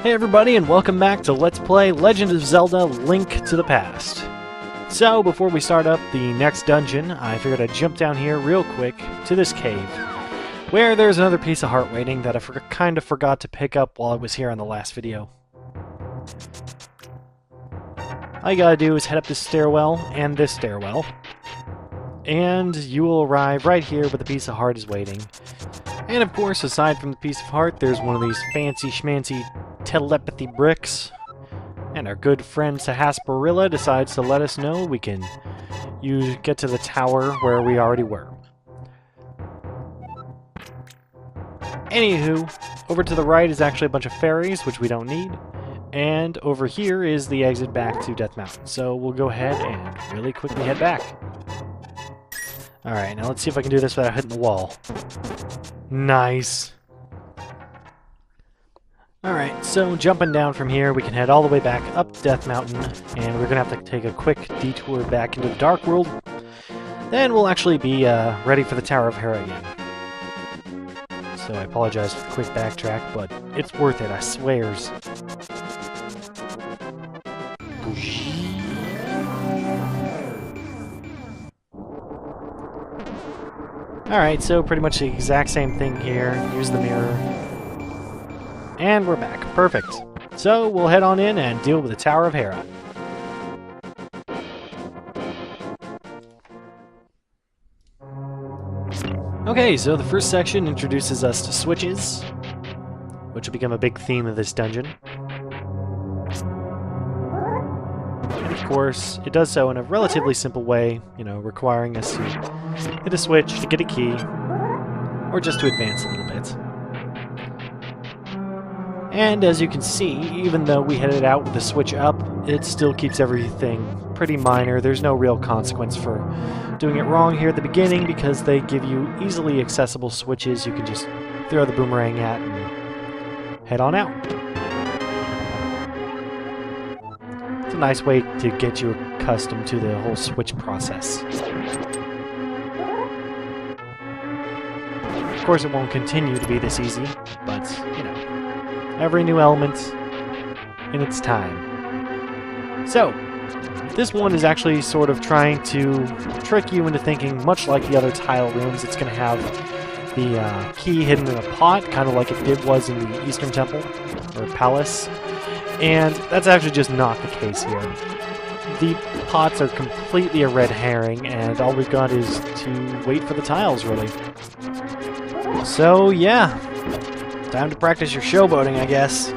Hey everybody, and welcome back to Let's Play Legend of Zelda: Link to the Past. So, before we start up the next dungeon, I figured I'd jump down here real quick to this cave, where there's another piece of heart waiting that I kind of forgot to pick up while I was here on the last video. All you gotta do is head up this stairwell and this stairwell, and you will arrive right here where the piece of heart is waiting. And of course, aside from the piece of heart, there's one of these fancy schmancy telepathy bricks. And our good friend Sahasparilla decides to let us know we can get to the tower where we already were. Anywho, over to the right is actually a bunch of fairies, which we don't need. And over here is the exit back to Death Mountain. So we'll go ahead and really quickly head back. Alright, now let's see if I can do this without hitting the wall. Nice. Alright, so jumping down from here, we can head all the way back up Death Mountain, and we're going to have to take a quick detour back into the Dark World. Then we'll actually be ready for the Tower of Hera again. So I apologize for the quick backtrack, but it's worth it, I swears. Alright, so pretty much the exact same thing here. Here's the mirror. And we're back. Perfect. So we'll head on in and deal with the Tower of Hera. Okay, so the first section introduces us to switches, which will become a big theme of this dungeon. And of course, it does so in a relatively simple way, requiring us to hit a switch to get a key, or just to advance a little bit. And as you can see, even though we headed out with the switch up, it still keeps everything pretty minor. There's no real consequence for doing it wrong here at the beginning because they give you easily accessible switches you can just throw the boomerang at and head on out. It's a nice way to get you accustomed to the whole switch process. Of course, it won't continue to be this easy, but, every new element in its time. So, this one is actually sort of trying to trick you into thinking, much like the other tile rooms, it's going to have the key hidden in a pot, kind of like it was in the Eastern Temple, or Palace. And that's actually just not the case here. The pots are completely a red herring, and all we've got is to wait for the tiles, really. So, yeah. Time to practice your showboating, I guess.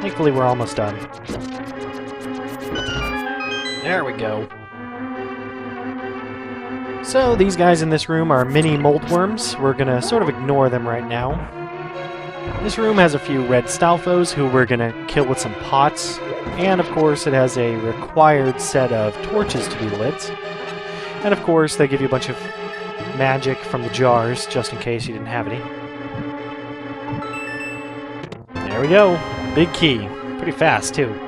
Thankfully, we're almost done. There we go. So, these guys in this room are mini moldworms. We're gonna sort of ignore them right now. This room has a few red Stalfos who we're gonna kill with some pots. And, of course, it has a required set of torches to be lit. And of course, they give you a bunch of magic from the jars, just in case you didn't have any. There we go. Big key. Pretty fast, too.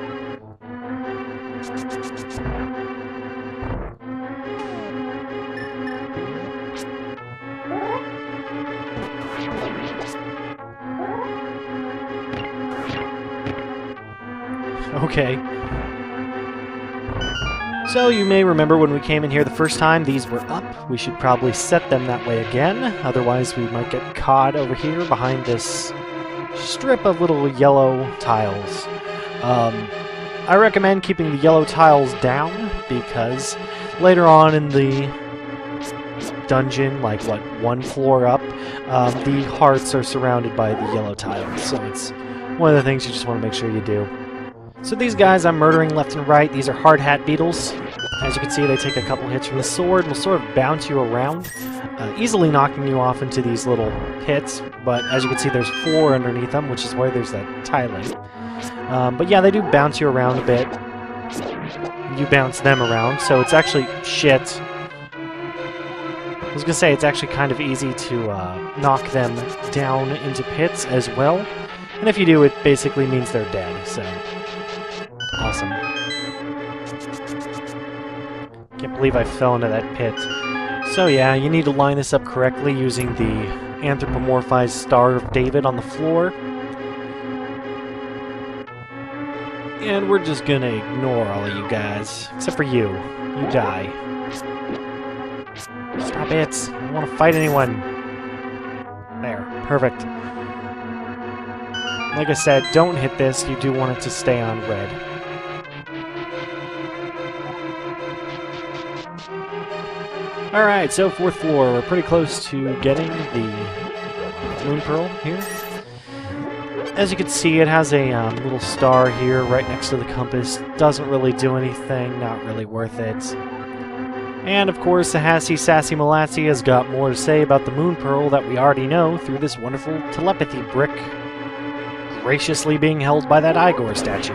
Okay. So you may remember when we came in here the first time, these were up. We should probably set them that way again, otherwise we might get caught over here behind this strip of little yellow tiles. I recommend keeping the yellow tiles down, because later on in the dungeon, like, one floor up, the hearts are surrounded by the yellow tiles, so it's one of the things you just want to make sure you do. So these guys I'm murdering left and right. These are hard hat beetles. As you can see, they take a couple hits from the sword and will sort of bounce you around, easily knocking you off into these little pits. But as you can see, there's 4 underneath them, which is why there's that tiling. But yeah, they do bounce you around a bit. You bounce them around, so it's actually shit. I was gonna say, it's actually kind of easy to knock them down into pits as well. And if you do, it basically means they're dead, so... Awesome. Can't believe I fell into that pit. So yeah, you need to line this up correctly using the anthropomorphized Star of David on the floor. And we're just gonna ignore all of you guys. Except for you. You die. Stop it! I don't want to fight anyone. There. Perfect. Like I said, don't hit this. You do want it to stay on red. Alright, so 4th floor. We're pretty close to getting the Moon Pearl here. As you can see, it has a little star here right next to the compass. Doesn't really do anything, not really worth it. And of course, the Hassy Sassy Malatzy has got more to say about the Moon Pearl that we already know through this wonderful telepathy brick graciously being held by that Igor statue.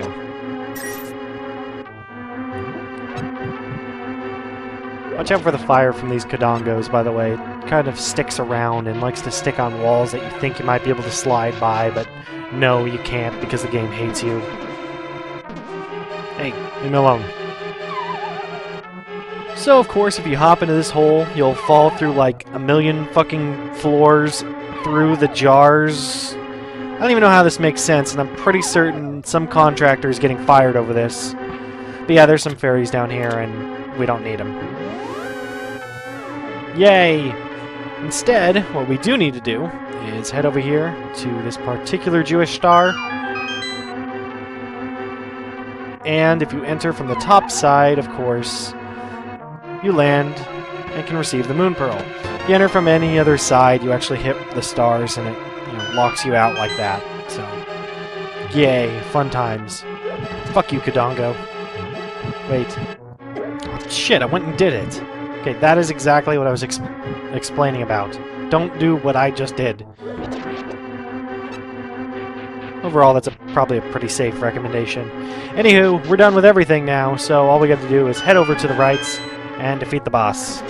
Watch out for the fire from these Kodongos, by the way. It kind of sticks around and likes to stick on walls that you think you might be able to slide by, but no, you can't because the game hates you. Hey, leave me alone. So, of course, if you hop into this hole, you'll fall through like a million fucking floors through the jars. I don't even know how this makes sense, and I'm pretty certain some contractor is getting fired over this. But yeah, there's some fairies down here, and we don't need them. Yay! Instead, what we do need to do is head over here to this particular Jewish star. And if you enter from the top side, of course, you land and can receive the Moon Pearl. If you enter from any other side, you actually hit the stars and it locks you out like that. So, yay, fun times. Fuck you, Kodongo. Wait. Oh, shit, I went and did it. Okay, that is exactly what I was explaining about. Don't do what I just did. Overall, that's probably a pretty safe recommendation. Anywho, we're done with everything now, so all we got to do is head over to the right and defeat the boss.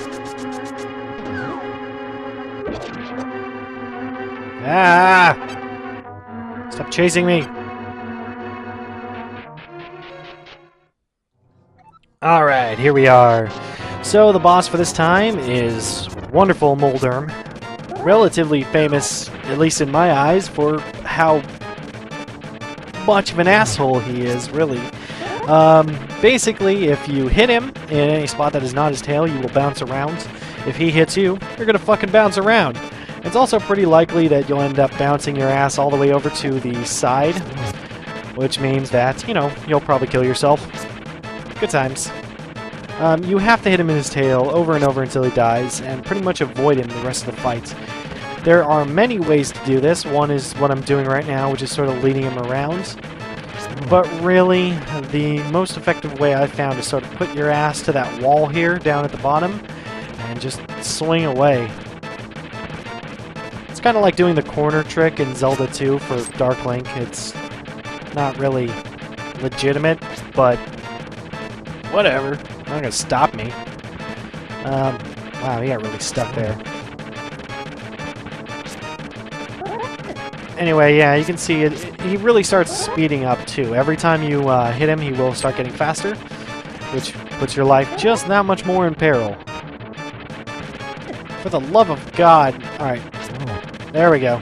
Ah! Stop chasing me! Alright, here we are. So the boss for this time is wonderful Mulderm. Relatively famous, at least in my eyes, for how much of an asshole he is, really. Basically, if you hit him in any spot that is not his tail, you will bounce around. If he hits you, you're gonna fucking bounce around. It's also pretty likely that you'll end up bouncing your ass all the way over to the side, which means that, you'll probably kill yourself. Good times. You have to hit him in his tail over and over until he dies, and pretty much avoid him the rest of the fight. There are many ways to do this. One is what I'm doing right now, which is sort of leading him around. But really, the most effective way I've found is sort of put your ass to that wall here, down at the bottom, and just swing away. It's kind of like doing the corner trick in Zelda 2 for Dark Link. It's not really legitimate, but whatever. Not gonna stop me. Wow, he got really stuck there. Anyway, yeah, you can see it. He really starts speeding up too. Every time you hit him, he will start getting faster, which puts your life just that much more in peril. For the love of God! All right, there we go.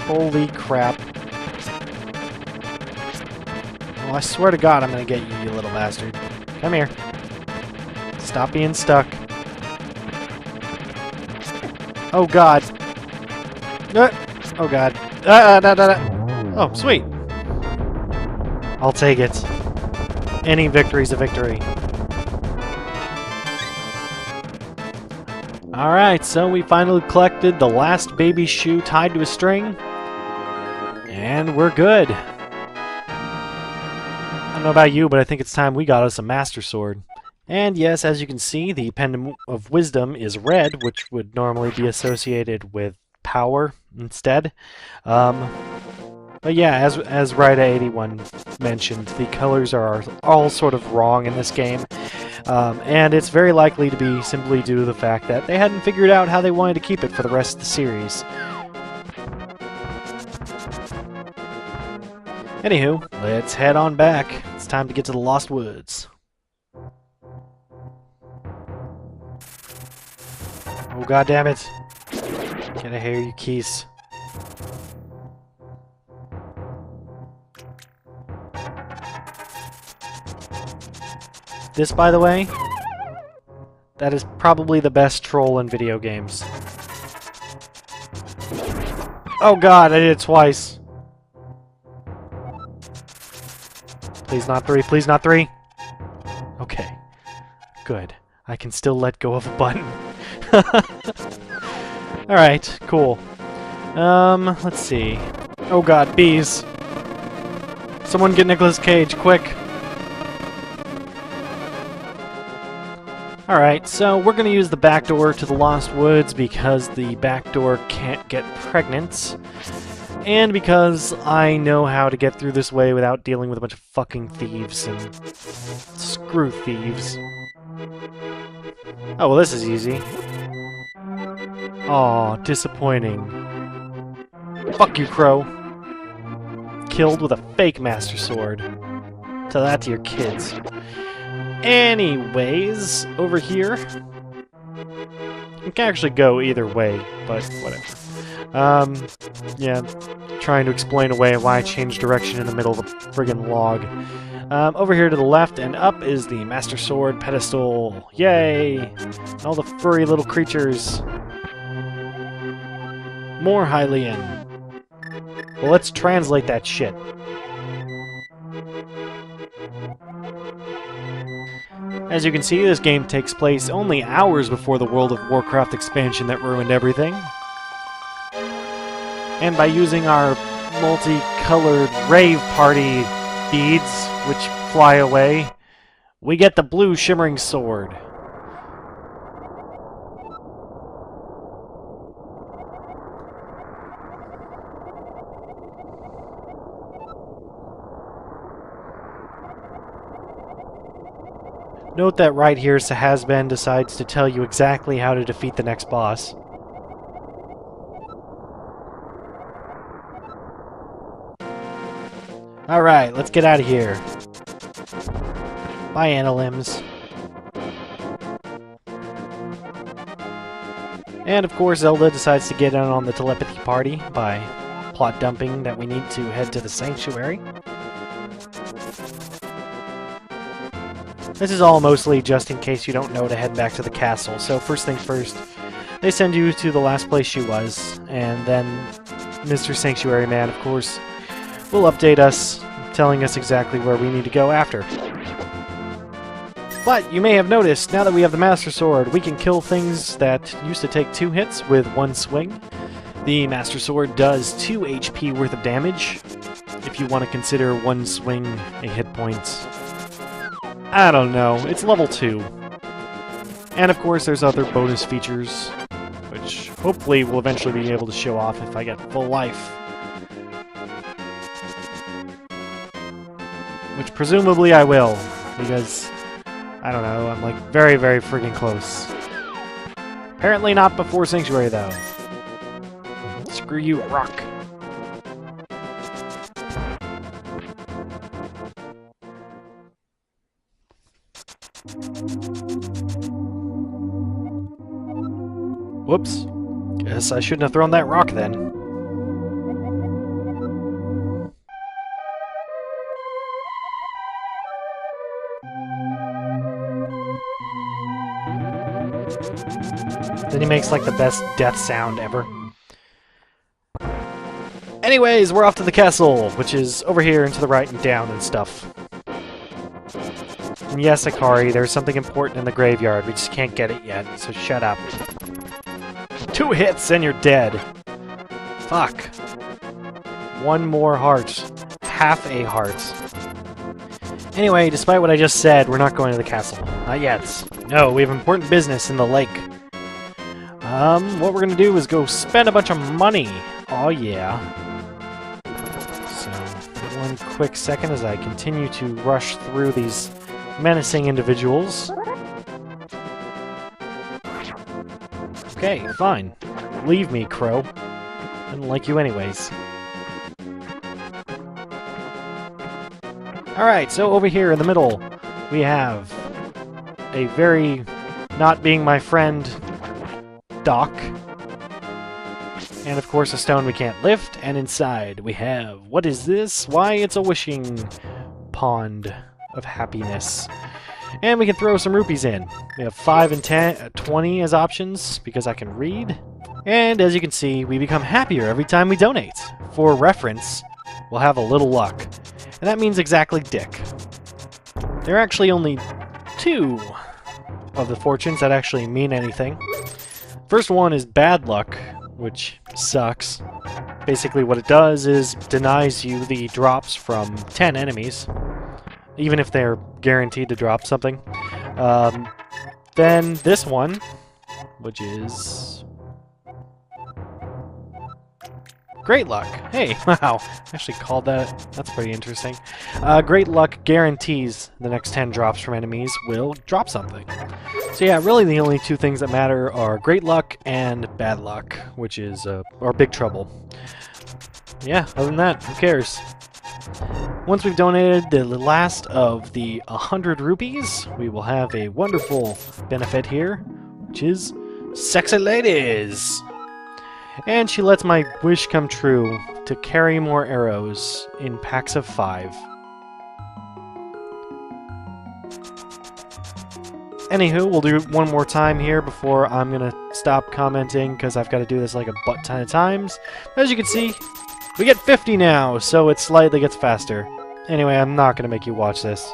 Holy crap! Well, I swear to God, I'm gonna get you, you little bastard. Come here. Stop being stuck. Oh God. Oh God. Oh, sweet. I'll take it. Any victory's a victory. Alright, so we finally collected the last baby shoe tied to a string. And we're good. I don't know about you, but I think it's time we got us a Master Sword. And yes, as you can see, the Pendant of Wisdom is red, which would normally be associated with power instead. But yeah, as Ryda81 mentioned, the colors are all sort of wrong in this game. And it's very likely to be simply due to the fact that they hadn't figured out how they wanted to keep it for the rest of the series. Anywho, let's head on back. It's time to get to the Lost Woods. Oh, god damn it. Get a hair, you keys. This, by the way, that is probably the best troll in video games. Oh god, I did it twice. Please not 3, please not 3. Okay. Good. I can still let go of a button. Alright, cool. Let's see. Oh god, bees. Someone get Nicolas Cage, quick. Alright, so we're going to use the back door to the Lost Woods because the back door can't get pregnant. And because I know how to get through this way without dealing with a bunch of fucking thieves, and screw thieves. Oh, well this is easy. Aw, disappointing. Fuck you, Crow. Killed with a fake Master Sword. Tell that to your kids. Anyways, over here... You can actually go either way, but whatever. Yeah, trying to explain away why I changed direction in the middle of the friggin' log. Over here to the left and up is the Master Sword pedestal. Yay! And all the furry little creatures. More Hylian. Well, let's translate that shit. As you can see, this game takes place only hours before the World of Warcraft expansion that ruined everything. And by using our multicolored rave party beads, which fly away, we get the blue shimmering sword. Note that right here, Sahazban decides to tell you exactly how to defeat the next boss. Alright, let's get out of here. Bye, Anilims. And of course, Zelda decides to get in on the telepathy party by plot dumping that we need to head to the sanctuary. This is all mostly just in case you don't know to head back to the castle. So first thing first, they send you to the last place she was, and then Mr. Sanctuary Man, of course, will update us, telling us exactly where we need to go after. But you may have noticed, now that we have the Master Sword, we can kill things that used to take 2 hits with 1 swing. The Master Sword does 2 HP worth of damage, if you want to consider 1 swing a hit point. I don't know, it's level 2. And of course there's other bonus features, which hopefully will eventually be able to show off if I get full life. Which presumably I will, because, I don't know, I'm like very, very friggin' close. Apparently not before Sanctuary though. Screw you, rock. Whoops. Guess I shouldn't have thrown that rock then. Then he makes like the best death sound ever. Anyways, we're off to the castle, which is over here and to the right and down and stuff. And yes, Akari, there's something important in the graveyard. We just can't get it yet, so shut up. 2 hits and you're dead. Fuck. 1 more heart. Half a heart. Anyway, despite what I just said, we're not going to the castle. Not yet. No, we have important business in the lake. What we're gonna do is go spend a bunch of money. Oh yeah. So, one quick second as I continue to rush through these menacing individuals. Okay, fine. Leave me, Crow. I don't like you anyways. Alright, so over here in the middle, we have a very not being my friend dock. And of course a stone we can't lift, and inside we have... What is this? Why, it's a wishing pond of happiness. And we can throw some rupees in. We have 5 and 10, 20 as options, because I can read. And as you can see, we become happier every time we donate. For reference, we'll have a little luck. And that means exactly dick. There are actually only 2 of the fortunes that actually mean anything. First one is bad luck, which sucks. Basically what it does is denies you the drops from 10 enemies, even if they're guaranteed to drop something. Then this one, which is... Great luck. Hey, wow. Actually called that. That's pretty interesting. Great luck guarantees the next 10 drops from enemies will drop something. So yeah, really the only 2 things that matter are great luck and bad luck, which is, or big trouble. Yeah, other than that, who cares? Once we've donated the last of the 100 rupees, we will have a wonderful benefit here, which is sexy ladies! And she lets my wish come true to carry more arrows in packs of 5. Anywho, we'll do one more time here before I'm gonna stop commenting, because I've got to do this like a butt ton of times. As you can see, we get 50 now, so it slightly gets faster. Anyway, I'm not gonna make you watch this.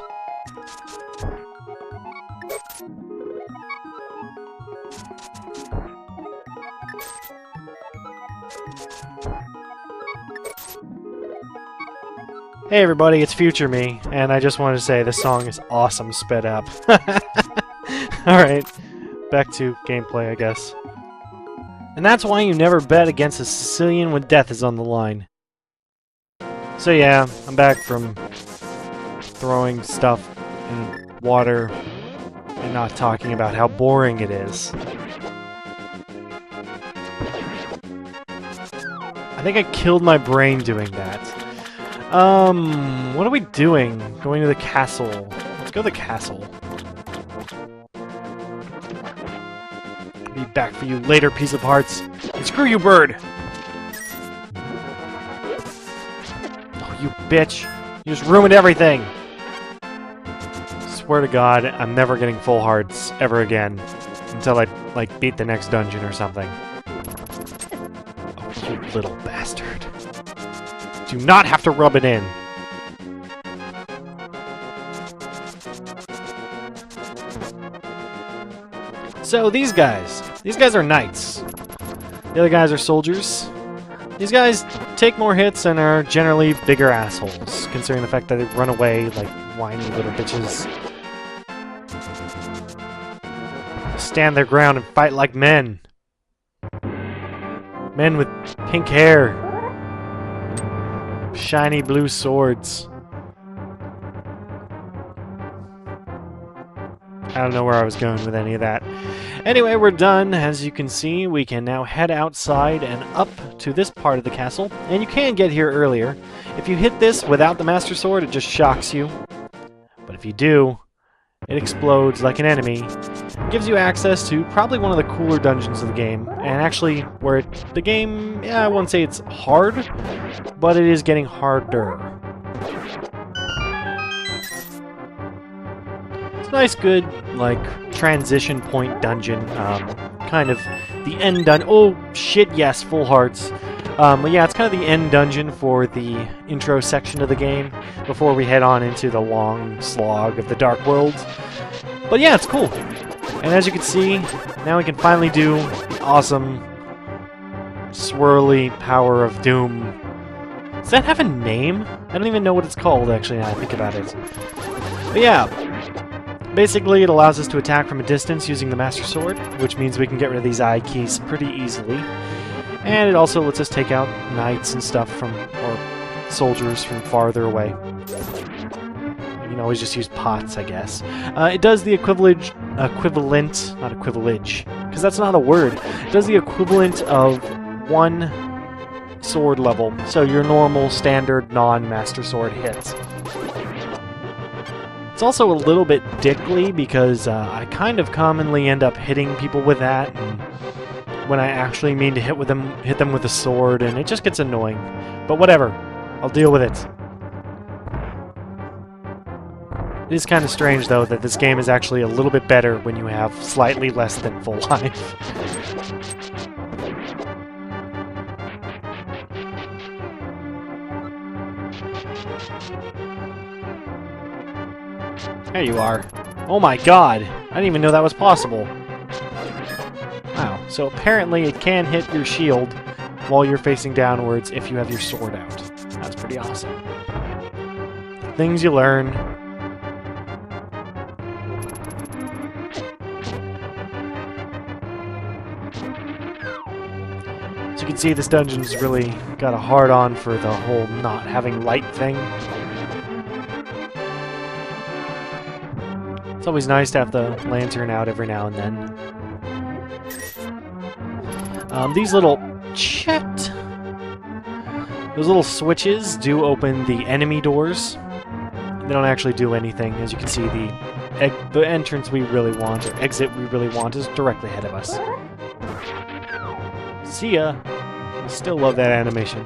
Hey everybody, it's Future Me, and I just wanted to say this song is awesome sped up. Alright, back to gameplay, I guess. And that's why you never bet against a Sicilian when death is on the line. So yeah, I'm back from throwing stuff in water and not talking about how boring it is. I think I killed my brain doing that. What are we doing? Going to the castle. Let's go to the castle. Be back for you later, piece of hearts. And screw you, bird! Oh, you bitch. You just ruined everything! Swear to God, I'm never getting full hearts ever again. Until I, like, beat the next dungeon or something. Oh, you little bastard. Do not have to rub it in. So these guys are knights. The other guys are soldiers. These guys take more hits and are generally bigger assholes, considering the fact that they run away like whiny little bitches. Stand their ground and fight like men. Men with pink hair. Shiny blue swords. I don't know where I was going with any of that. Anyway, we're done. As you can see, we can now head outside and up to this part of the castle. And you can get here earlier. If you hit this without the Master Sword, it just shocks you. But if you do, it explodes like an enemy. It gives you access to probably one of the cooler dungeons of the game. And actually, where the game, yeah, I won't say it's hard, but it is getting harder. It's a nice, good, like, transition point dungeon. Kind of the end dungeon. Oh, shit, yes, full hearts. But yeah, it's kind of the end dungeon for the intro section of the game before we head on into the long slog of the Dark World. But yeah, it's cool. And as you can see, now we can finally do the awesome swirly power of doom. Does that have a name? I don't even know what it's called, actually, now I think about it. But yeah, basically it allows us to attack from a distance using the Master Sword, which means we can get rid of these eye keys pretty easily. And it also lets us take out knights and stuff from, or soldiers from farther away. You can always just use pots, I guess. It does the equivalent, not equivalage, because that's not a word. It does the equivalent of 1 sword level, so your normal, standard, non-Master Sword hits. It's also a little bit dickly, because I kind of commonly end up hitting people with that, and when I actually mean to hit them with a sword, and it just gets annoying. But whatever, I'll deal with it. It is kind of strange, though, that this game is actually a little bit better when you have slightly less than full life. There you are. Oh my god! I didn't even know that was possible. Wow, so apparently it can hit your shield while you're facing downwards if you have your sword out. That's pretty awesome. Things you learn. So you can see this dungeon's really got a hard-on for the whole not having light thing. It's always nice to have the lantern out every now and then. These little... Those little switches do open the enemy doors. They don't actually do anything. As you can see, the entrance we really want, or exit we really want, is directly ahead of us. See ya! I still love that animation.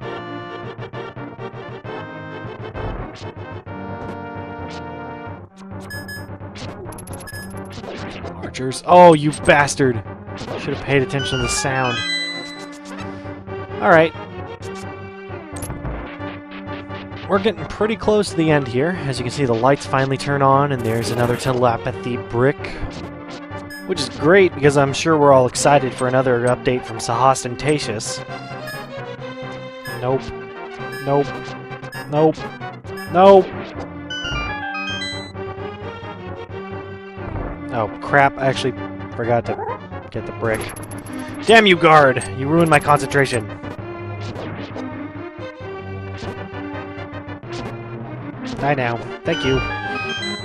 Archers. Oh, you bastard! Should have paid attention to the sound. Alright. We're getting pretty close to the end here. As you can see, the lights finally turn on, and there's another telepathy brick. Which is great, because I'm sure we're all excited for another update from Ostentatious. Nope. Nope. Nope. Nope. Oh, crap. I actually forgot to get the brick. Damn you, guard! You ruined my concentration. Die now. Thank you.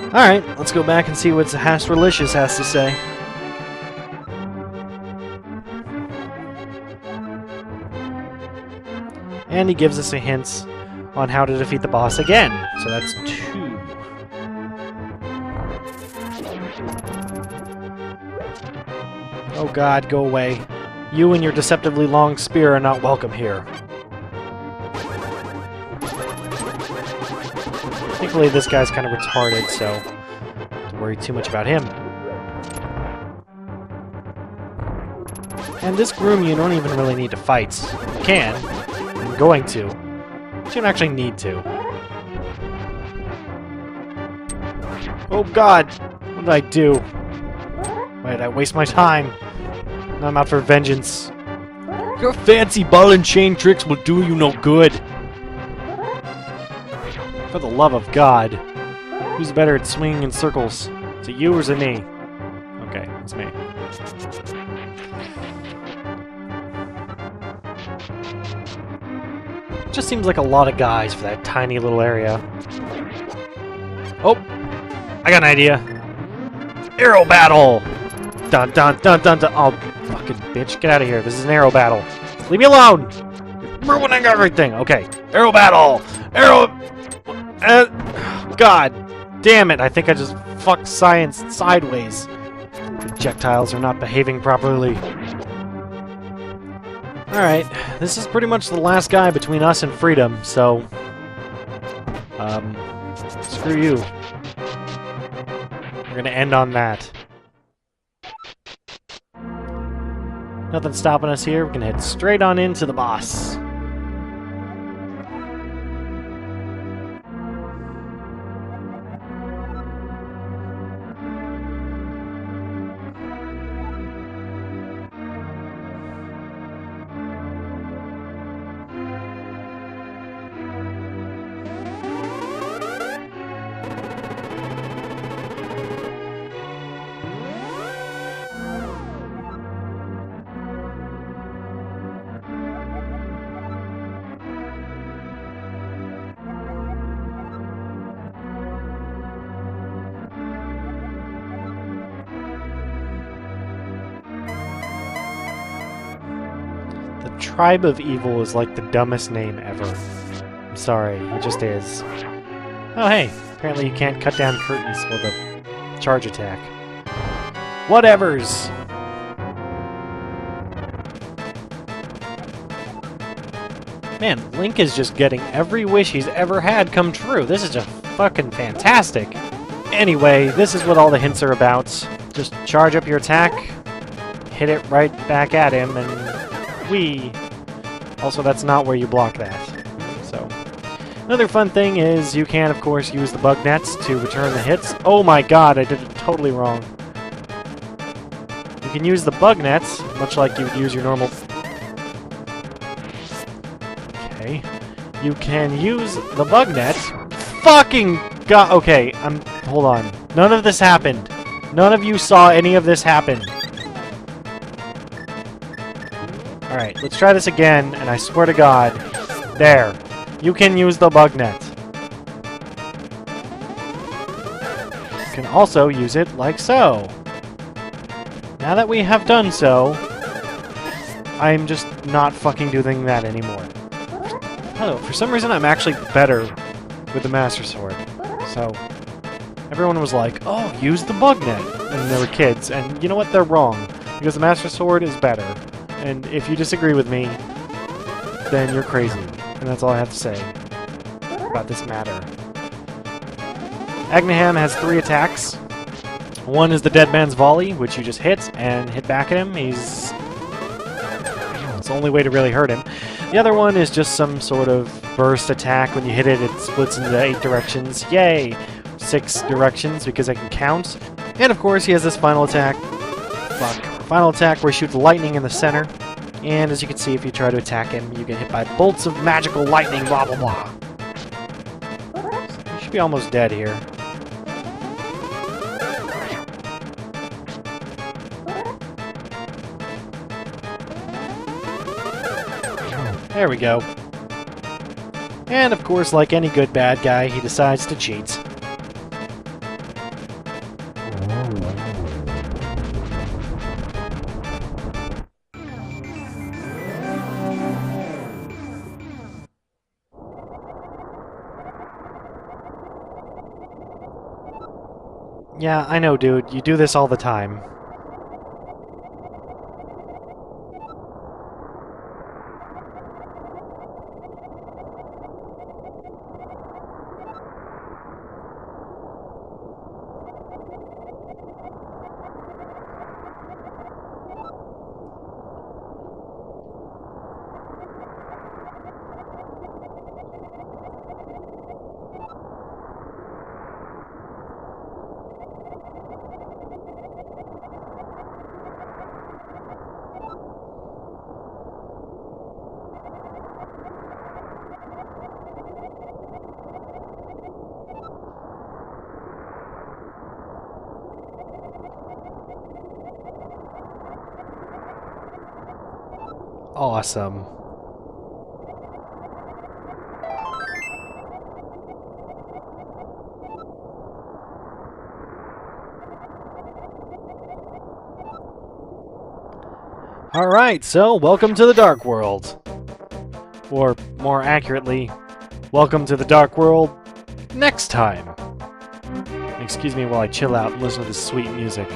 Alright, let's go back and see what Hastralicious has to say. And he gives us a hint on how to defeat the boss again. So that's 2. Oh god, go away. You and your deceptively long spear are not welcome here. Thankfully, this guy's kind of retarded, so don't worry too much about him. And this groom you don't even really need to fight. You can. I'm going to. But you don't actually need to. Oh god! What did I do? Why did I waste my time? Now I'm out for vengeance. Your fancy ball and chain tricks will do you no good. For the love of God. Who's better at swinging in circles? Is it you or is it me? Okay, it's me. Just seems like a lot of guys for that tiny little area. Oh! I got an idea! Arrow battle! Dun dun dun dun dun! Oh, fucking bitch, get out of here. This is an arrow battle. Leave me alone! You're ruining everything! Okay. Arrow battle! Arrow... God damn it! I think I just fucked science sideways. Projectiles are not behaving properly. Alright, this is pretty much the last guy between us and freedom, so... screw you. We're gonna end on that. Nothing stopping us here. We're gonna head straight on into the boss. Tribe of Evil is like the dumbest name ever. I'm sorry, it just is. Oh hey, apparently you can't cut down curtains with a charge attack. Whatevers! Man, Link is just getting every wish he's ever had come true. This is just fucking fantastic. Anyway, this is what all the hints are about. Just charge up your attack, hit it right back at him, and whee! Also, that's not where you block that. So, another fun thing is you can, of course, use the bug nets to return the hits. Oh my god, I did it totally wrong. You can use the bug nets, much like you would use your normal... Okay. You can use the bug net. Fucking god. Okay, hold on. None of this happened. None of you saw any of this happen. Alright, let's try this again, and I swear to god. There. You can use the bug net. You can also use it like so. Now that we have done so, I'm just not fucking doing that anymore. Oh, for some reason I'm actually better with the Master Sword. So, everyone was like, oh, use the bug net when they were kids. And you know what? They're wrong. Because the Master Sword is better. And if you disagree with me, then you're crazy. And that's all I have to say about this matter. Agniham has 3 attacks. One is the Dead Man's Volley, which you just hit and hit back at him. It's the only way to really hurt him. The other one is just some sort of burst attack. When you hit it, it splits into 8 directions. Yay! 6 directions, because I can count. And of course, he has this final attack. Final attack where he shoots lightning in the center. And as you can see, if you try to attack him, you get hit by bolts of magical lightning, blah blah blah. So you should be almost dead here. There we go. And of course, like any good bad guy, he decides to cheat. Yeah, I know, dude. You do this all the time. Awesome. Alright, so welcome to the Dark World. Or, more accurately, welcome to the Dark World next time. Excuse me while I chill out and listen to this sweet music.